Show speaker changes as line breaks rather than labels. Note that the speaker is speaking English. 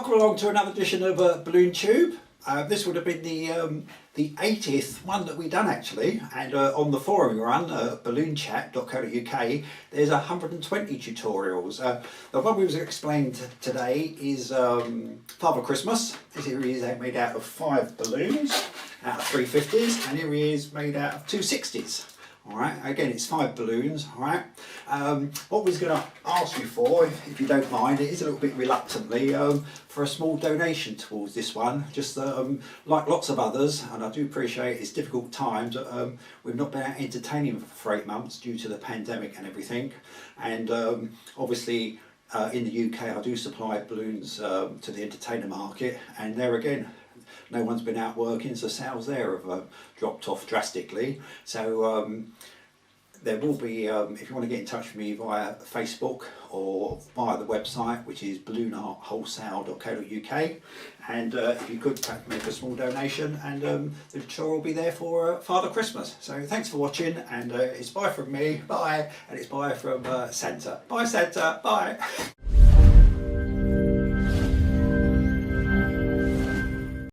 Welcome along to another edition of BalloonTube. This would have been the 80th one that we've done actually, and on the forum we run, balloonchat.co.uk, there's 120 tutorials. The one we was explained today is Father Christmas. This here is made out of 5 balloons out of 350s, and here he is made out of 260s. Alright, again it's 5 balloons, alright. What we're going to ask you for, if you don't mind, it is a little bit reluctantly, for a small donation towards this one. Just like lots of others, and I do appreciate it's difficult times, we've not been out entertaining for 8 months due to the pandemic and everything. And obviously in the UK I do supply balloons to the entertainer market, and there again, no one's been out working, so sales there have dropped off drastically. So there will be, if you want to get in touch with me via Facebook or via the website, which is balloonartwholesale.co.uk, and if you could make a small donation, and the tour will be there for Father Christmas. So thanks for watching, and it's bye from me, bye, and it's bye from Santa. Bye Santa, bye.